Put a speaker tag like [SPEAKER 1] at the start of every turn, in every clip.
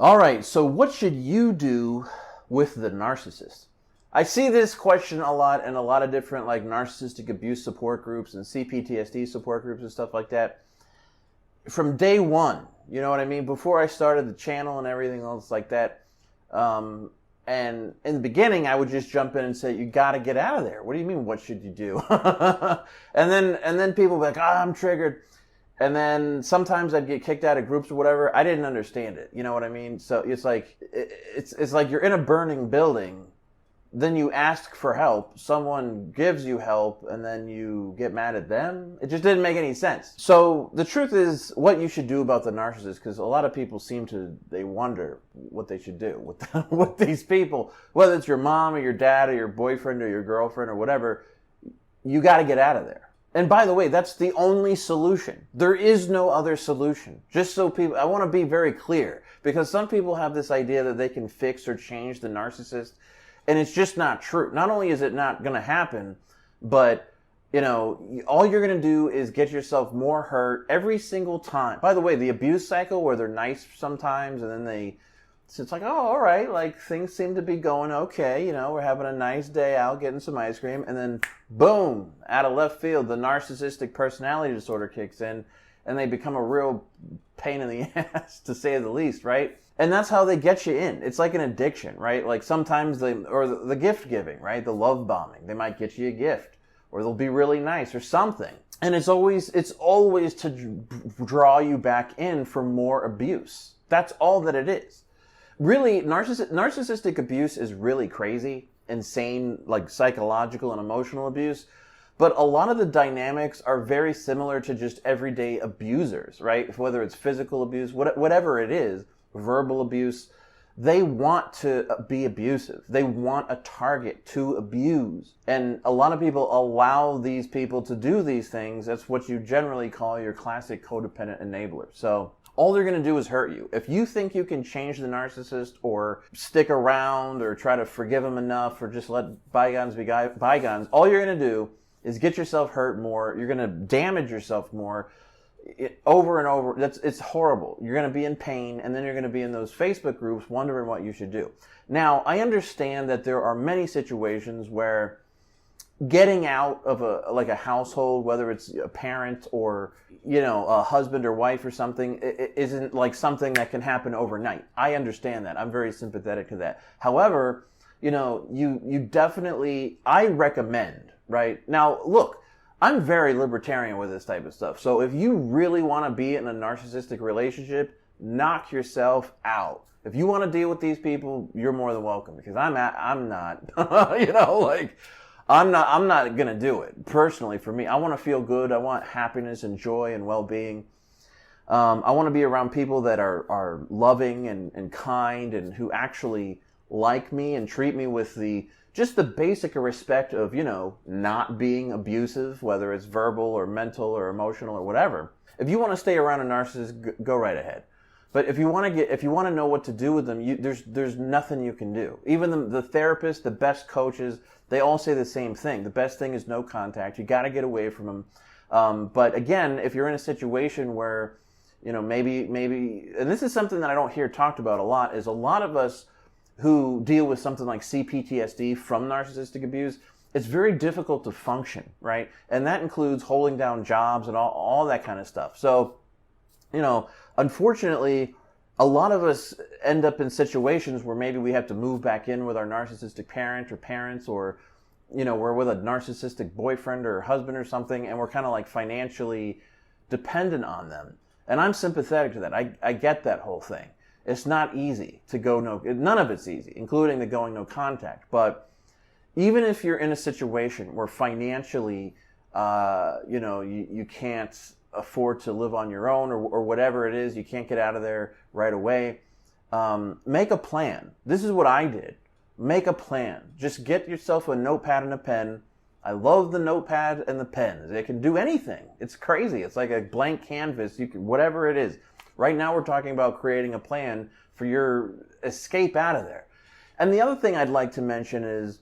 [SPEAKER 1] All right, so what should you do with the narcissist? I see this question a lot in a lot of different like narcissistic abuse support groups and CPTSD support groups and stuff like that. From day one, you know what I mean? Before I started the channel and everything else like that. And in the beginning, I would just jump in and say, you got to get out of there. What do you mean, what should you do? and then people would be like, I'm triggered. And then sometimes I'd get kicked out of groups or whatever. I didn't understand it. You know what I mean? So it's like you're in a burning building. Then you ask for help. Someone gives you help, and then you get mad at them. It just didn't make any sense. So the truth is, what you should do about the narcissist, because a lot of people they wonder what they should do with these people. Whether it's your mom or your dad or your boyfriend or your girlfriend or whatever, you got to get out of there. And by the way, that's the only solution. There is no other solution. Just so people, I want to be very clear, because some people have this idea that they can fix or change the narcissist. And it's just not true. Not only is it not going to happen, but, all you're going to do is get yourself more hurt every single time. By the way, the abuse cycle where they're nice sometimes and then it's like, oh, all right, like things seem to be going okay. We're having a nice day out, getting some ice cream. And then boom, out of left field, the narcissistic personality disorder kicks in and they become a real pain in the ass, to say the least, right? And that's how they get you in. It's like an addiction, right? Like sometimes the gift giving, right? The love bombing. They might get you a gift, or they'll be really nice or something. And it's always to draw you back in for more abuse. That's all that it is. Really, narcissistic abuse is really crazy, insane, like psychological and emotional abuse. But a lot of the dynamics are very similar to just everyday abusers, right? Whether it's physical abuse, whatever it is, verbal abuse, they want to be abusive. They want a target to abuse. And a lot of people allow these people to do these things. That's what you generally call your classic codependent enabler. So all they're going to do is hurt you. If you think you can change the narcissist or stick around or try to forgive them enough or just let bygones be bygones, all you're going to do is get yourself hurt more. You're going to damage yourself more. Over and over. It's horrible. You're going to be in pain, and then you're going to be in those Facebook groups wondering what you should do. Now, I understand that there are many situations where getting out of a household, whether it's a parent or, a husband or wife or something, it isn't like something that can happen overnight. I understand that. I'm very sympathetic to that. However, you definitely, I recommend, right? Now, look, I'm very libertarian with this type of stuff. So if you really want to be in a narcissistic relationship, knock yourself out. If you want to deal with these people, you're more than welcome, because I'm not, I'm not going to do it. Personally, for me, I want to feel good. I want happiness and joy and well-being. I want to be around people that are loving and kind and who actually like me and treat me with just the basic respect of, not being abusive, whether it's verbal or mental or emotional or whatever. If you want to stay around a narcissist, go right ahead. But if you want to know what to do with them, there's nothing you can do. Even the therapists, the best coaches, they all say the same thing. The best thing is no contact. You got to get away from them. But again, if you're in a situation where, maybe, and this is something that I don't hear talked about a lot, is a lot of us who deal with something like CPTSD from narcissistic abuse, it's very difficult to function, right? And that includes holding down jobs and all that kind of stuff. So, unfortunately, a lot of us end up in situations where maybe we have to move back in with our narcissistic parent or parents, or, we're with a narcissistic boyfriend or husband or something, and we're kind of like financially dependent on them. And I'm sympathetic to that. I get that whole thing. It's not easy to go none of it's easy, including the going no contact. But even if you're in a situation where financially, you can't afford to live on your own or whatever it is, you can't get out of there right away, make a plan. This is what I did. Make a plan. Just get yourself a notepad and a pen. I love the notepad and the pen. They can do anything. It's crazy. It's like a blank canvas. You can, whatever it is. Right now we're talking about creating a plan for your escape out of there. And the other thing I'd like to mention is,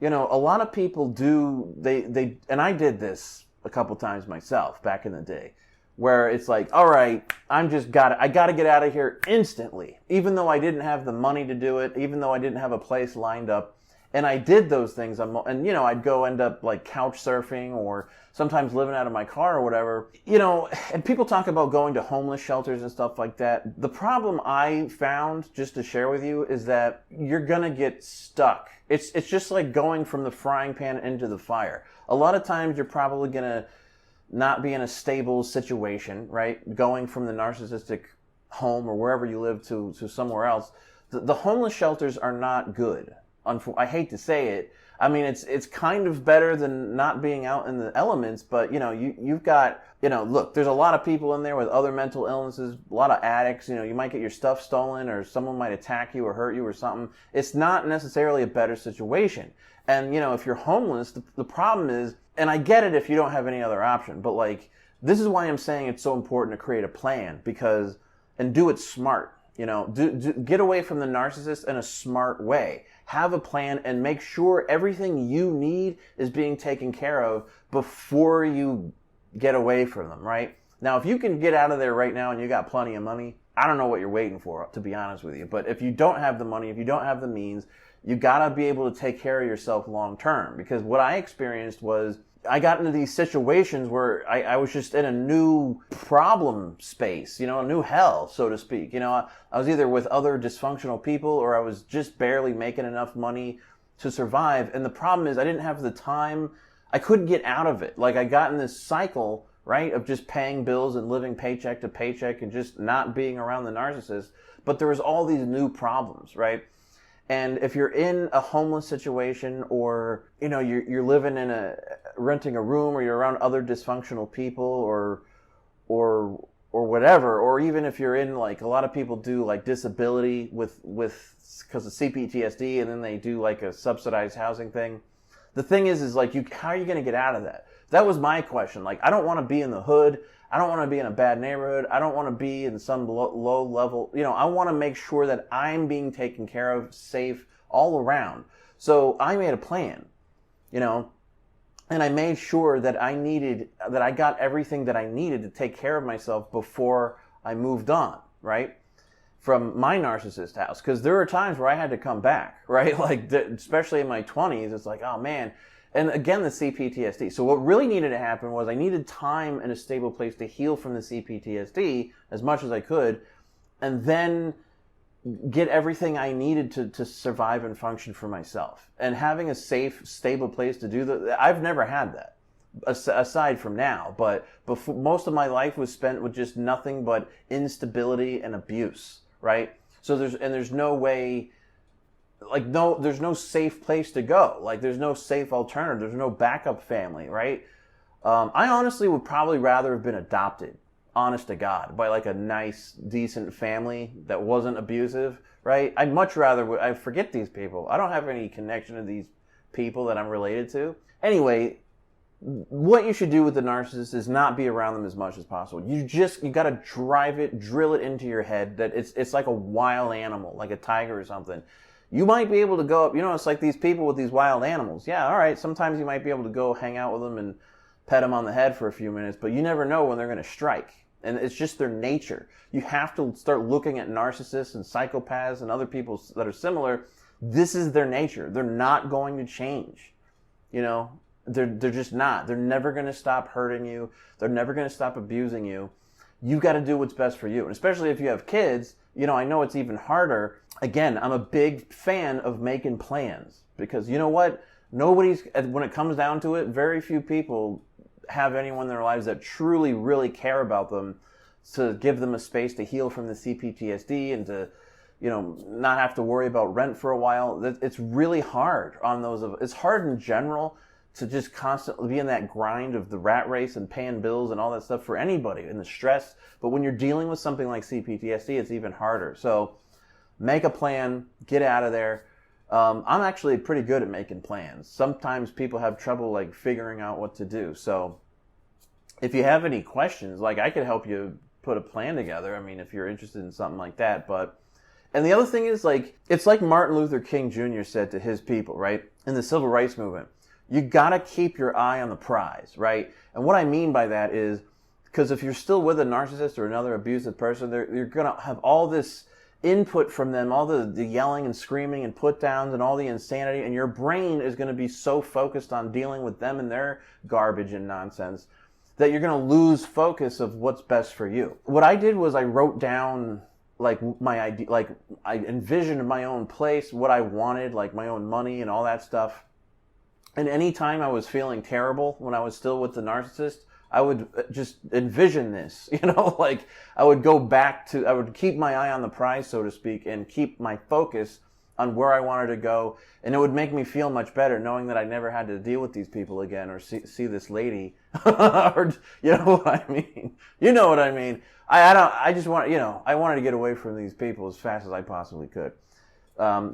[SPEAKER 1] a lot of people and I did this a couple times myself back in the day. where it's like, all right, I got to get out of here instantly, even though I didn't have the money to do it, even though I didn't have a place lined up. And I did those things, and I'd go end up like couch surfing or sometimes living out of my car or whatever, and people talk about going to homeless shelters and stuff like that. The problem I found, just to share with you, is that you're gonna get stuck. It's just like going from the frying pan into the fire. A lot of times you're probably gonna not be in a stable situation, right? Going from the narcissistic home or wherever you live to somewhere else. The homeless shelters are not good. I hate to say it. I mean, it's kind of better than not being out in the elements, but you've got, look, there's a lot of people in there with other mental illnesses, a lot of addicts, you might get your stuff stolen or someone might attack you or hurt you or something. It's not necessarily a better situation. And, if you're homeless, the problem is, and I get it if you don't have any other option, but like, this is why I'm saying it's so important to create a plan and do it smart, get away from the narcissist in a smart way. Have a plan and make sure everything you need is being taken care of before you get away from them, right? Now, if you can get out of there right now and you got plenty of money, I don't know what you're waiting for, to be honest with you. But if you don't have the money, if you don't have the means, you gotta be able to take care of yourself long term. Because what I experienced was I got into these situations where I was just in a new problem space, a new hell, so to speak. I was either with other dysfunctional people or I was just barely making enough money to survive. And the problem is I didn't have the time. I couldn't get out of it. Like I got in this cycle, right, of just paying bills and living paycheck to paycheck and just not being around the narcissist. But there was all these new problems, right? And if you're in a homeless situation or, you're living renting a room or you're around other dysfunctional people or whatever, or even if you're in like, a lot of people do like disability with because of CPTSD and then they do like a subsidized housing thing. The thing is like, how are you going to get out of that? That was my question. Like, I don't want to be in the hood. I don't want to be in a bad neighborhood. I don't want to be in some low level. I want to make sure that I'm being taken care of, safe all around. So I made a plan, and I made sure that I got everything that I needed to take care of myself before I moved on, right? From my narcissist house. Because there were times where I had to come back, right? Like, especially in my 20s, it's like, oh man. And again, the CPTSD. So what really needed to happen was I needed time in a stable place to heal from the CPTSD as much as I could, and then get everything I needed to survive and function for myself. And having a safe, stable place to do that, I've never had that, aside from now. But before, most of my life was spent with just nothing but instability and abuse, right? So there's no way... there's no safe place to go. Like, there's no safe alternative. There's no backup family, right? I honestly would probably rather have been adopted, honest to God, by like a nice, decent family that wasn't abusive, right? I'd much rather, I forget these people. I don't have any connection to these people that I'm related to. Anyway, what you should do with the narcissist is not be around them as much as possible. You gotta drill it into your head that it's like a wild animal, like a tiger or something. You might be able to go up, it's like these people with these wild animals. Yeah, all right, sometimes you might be able to go hang out with them and pet them on the head for a few minutes, but you never know when they're going to strike. And it's just their nature. You have to start looking at narcissists and psychopaths and other people that are similar. This is their nature. They're not going to change. They're just not. They're never going to stop hurting you. They're never going to stop abusing you. You've got to do what's best for you. And especially if you have kids, I know it's even harder. Again, I'm a big fan of making plans because you know what? When it comes down to it, very few people have anyone in their lives that truly, really care about them to give them a space to heal from the CPTSD and to, not have to worry about rent for a while. It's really hard on those it's hard in general to just constantly be in that grind of the rat race and paying bills and all that stuff for anybody and the stress. But when you're dealing with something like CPTSD, it's even harder. So make a plan, get out of there. I'm actually pretty good at making plans. Sometimes people have trouble like figuring out what to do. So if you have any questions, like I could help you put a plan together. I mean, if you're interested in something like that. And the other thing is like, it's like Martin Luther King Jr. said to his people, right? In the civil rights movement, you gotta keep your eye on the prize, right? And what I mean by that is Because if you're still with a narcissist or another abusive person, you're going to have all this input from them, all the yelling and screaming and put downs and all the insanity, and your brain is going to be so focused on dealing with them and their garbage and nonsense that you're going to lose focus of what's best for you. What I did was I wrote down like my idea, like I envisioned my own place, what I wanted, like my own money and all that stuff. And anytime I was feeling terrible when I was still with the narcissist, I would just envision this, like I would go back to, I would keep my eye on the prize, so to speak, and keep my focus on where I wanted to go. And it would make me feel much better knowing that I never had to deal with these people again or see this lady. Or, you know what I mean? You know what I mean? I just want, I wanted to get away from these people as fast as I possibly could.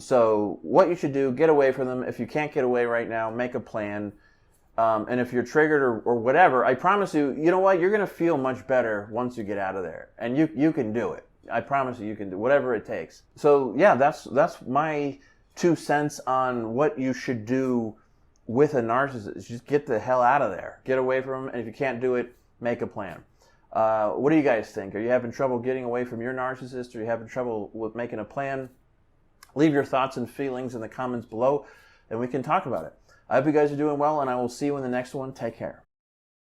[SPEAKER 1] So what you should do, get away from them. If you can't get away right now, make a plan. And if you're triggered or whatever, I promise you, you know what? You're going to feel much better once you get out of there. And you can do it. I promise you can do whatever it takes. So yeah, that's my 2 cents on what you should do with a narcissist. Just get the hell out of there. Get away from them. And if you can't do it, make a plan. What do you guys think? Are you having trouble getting away from your narcissist? Are you having trouble with making a plan? Leave your thoughts and feelings in the comments below, and we can talk about it. I hope you guys are doing well, and I will see you in the next one. Take care.